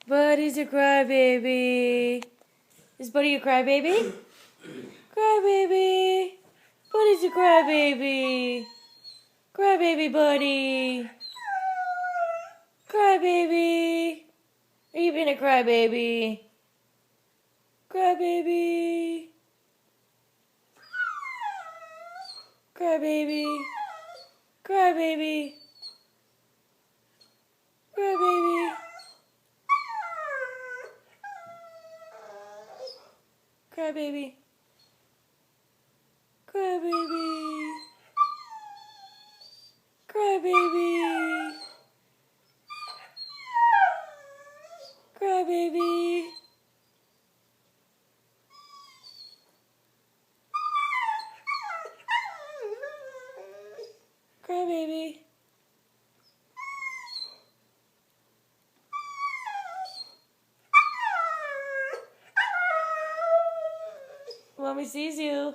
Buddy's a crybaby. Is Buddy a crybaby? Crybaby. Buddy's a crybaby. Crybaby Buddy. Crybaby. Are you being a crybaby? Crybaby. Crybaby. Crybaby. Crybaby. Crybaby. Crybaby. Crybaby. Crybaby. Crybaby. Mommy sees you.